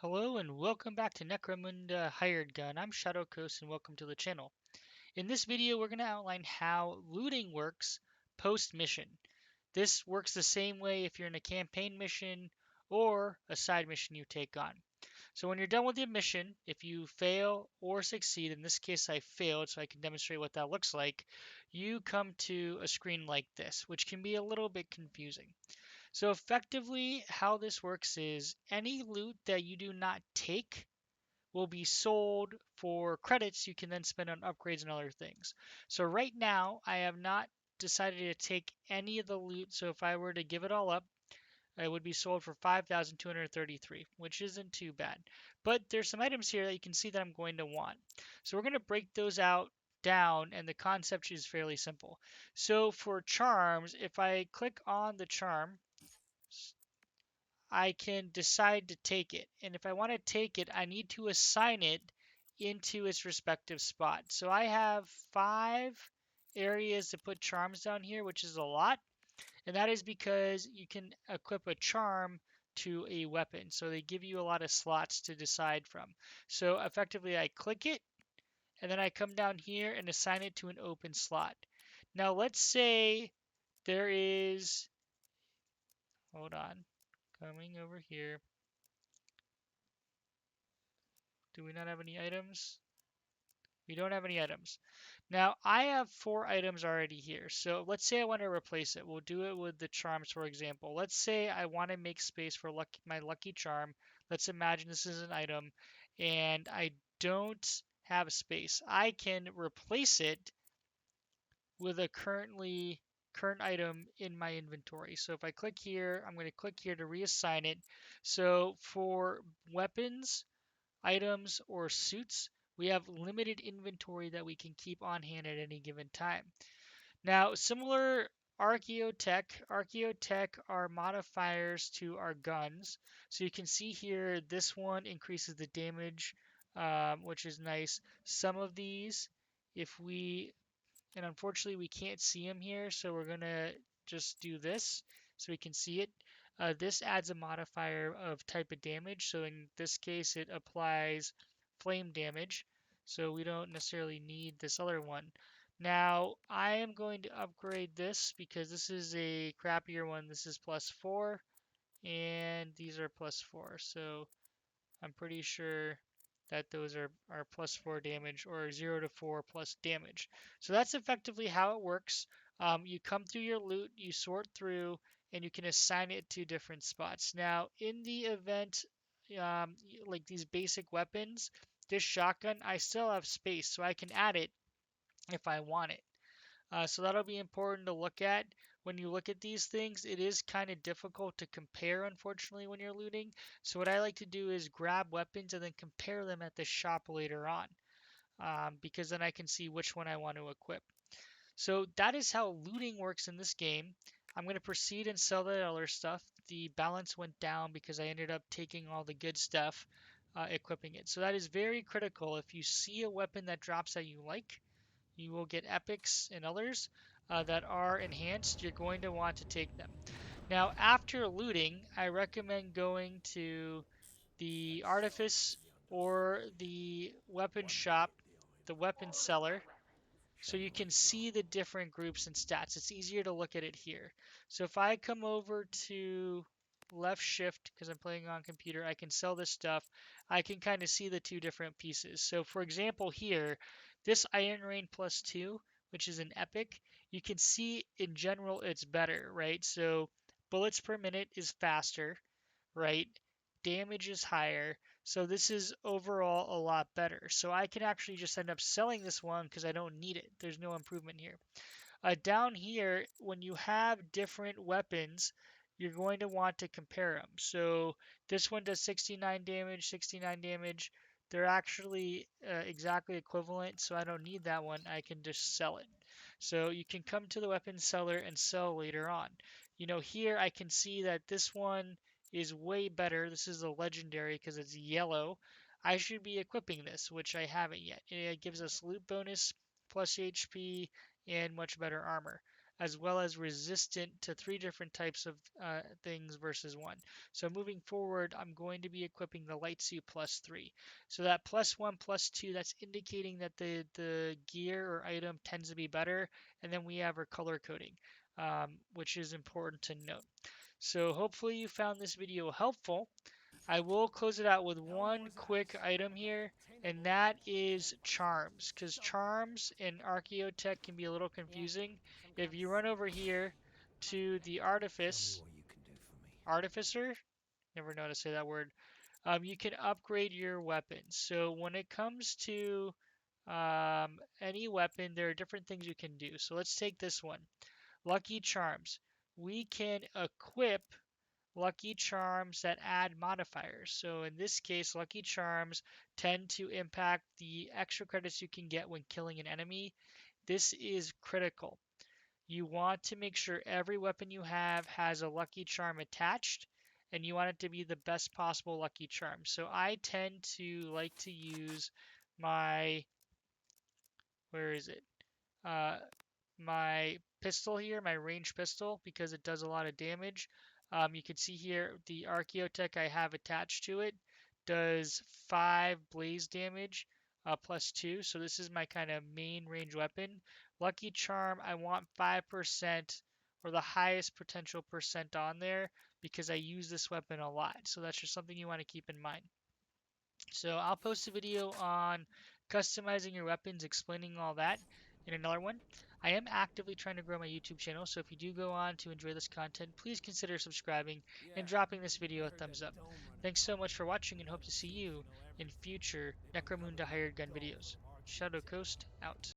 Hello and welcome back to Necromunda Hired Gun. I'm Shadow Coast and welcome to the channel. In this video, we're going to outline how looting works post-mission. This works the same way if you're in a campaign mission or a side mission you take on. So when you're done with your mission, if you fail or succeed, in this case I failed so I can demonstrate what that looks like, you come to a screen like this, which can be a little bit confusing. So effectively, how this works is any loot that you do not take will be sold for credits you can then spend on upgrades and other things. So right now, I have not decided to take any of the loot. So if I were to give it all up, it would be sold for 5,233, which isn't too bad. But there's some items here that you can see that I'm going to want. So we're going to break those out down, and the concept is fairly simple. So for charms, if I click on the charm, I can decide to take it. And if I want to take it, I need to assign it into its respective spot. So I have 5 areas to put charms down here, which is a lot. And that is because you can equip a charm to a weapon. So they give you a lot of slots to decide from. So effectively, I click it, and then I come down here and assign it to an open slot. Now let's say there is, hold on, coming over here. Do we not have any items? We don't have any items. Now, I have 4 items already here. So let's say I want to replace it. We'll do it with the charms, for example. Let's say I want to make space for my lucky charm. Let's imagine this is an item and I don't have space. I can replace it with a current item in my inventory. So if I click here, I'm going to click here to reassign it. So for weapons, items, or suits, we have limited inventory that we can keep on hand at any given time. Now, similar Archaeotech are modifiers to our guns. So you can see here, this one increases the damage, which is nice. Some of these, if we, and unfortunately we can't see them here, so we're gonna just do this so we can see it. This adds a modifier of type of damage, so in this case it applies flame damage, so we don't necessarily need this other one. Now I am going to upgrade this because this is a crappier one. This is +4 and these are +4, so I'm pretty sure that those are +4 damage or 0 to 4 plus damage. So that's effectively how it works. You come through your loot, you sort through, and you can assign it to different spots. Now, in the event, like these basic weapons, this shotgun, I still have space, so I can add it if I want it. So that'll be important to look at. When you look at these things, it is kind of difficult to compare, unfortunately, when you're looting. So what I like to do is grab weapons and then compare them at the shop later on, because then I can see which one I want to equip. So that is how looting works in this game. I'm going to proceed and sell that other stuff. The balance went down because I ended up taking all the good stuff, equipping it. So that is very critical. If you see a weapon that drops that you like, you will get epics and others that are enhanced. You're going to want to take them. Now, after looting, I recommend going to the artifice or the weapon shop, the weapon seller, so you can see the different groups and stats. It's easier to look at it here. So if I come over to left shift, because I'm playing on computer, I can sell this stuff. I can kind of see the 2 different pieces. So for example here, this Iron Rain +2, which is an epic, you can see in general it's better, right? So bullets per minute is faster, right? Damage is higher. So this is overall a lot better. So I can actually just end up selling this one because I don't need it. There's no improvement here. Down here, when you have different weapons, you're going to want to compare them. So this one does 69 damage, 69 damage. They're actually exactly equivalent, so I don't need that one. I can just sell it. So you can come to the weapon seller and sell later on. You know, here I can see that this one is way better. This is a legendary because it's yellow. I should be equipping this, which I haven't yet. It gives us loot bonus plus HP and much better armor. as well as resistant to 3 different types of things versus 1. So moving forward, I'm going to be equipping the light suit +3. So that +1, +2, that's indicating that the gear or item tends to be better. And then we have our color coding, which is important to note. So hopefully you found this video helpful. I will close it out with one quick item here, and that is charms, because charms in Archaeotech can be a little confusing. If you run over here to the artificer, never know how to say that word, you can upgrade your weapons. So when it comes to any weapon, there are different things you can do. So let's take this one, Lucky Charms. We can equip lucky charms that add modifiers. So in this case, lucky charms tend to impact the extra credits you can get when killing an enemy. This is critical. You want to make sure every weapon you have has a lucky charm attached, and you want it to be the best possible lucky charm. So I tend to like to use my, where is it? Uh, my pistol here, my ranged pistol, because it does a lot of damage. You can see here the Archaeotech I have attached to it does 5 blaze damage +2. So this is my kind of main range weapon. Lucky Charm, I want 5% or the highest potential percent on there because I use this weapon a lot. So that's just something you want to keep in mind. So I'll post a video on customizing your weapons, explaining all that in another one. I am actively trying to grow my YouTube channel, so if you do go on to enjoy this content, please consider subscribing and dropping this video a thumbs up. Thanks so much for watching and hope to see you in future Necromunda hired gun videos. Shadow Coast out.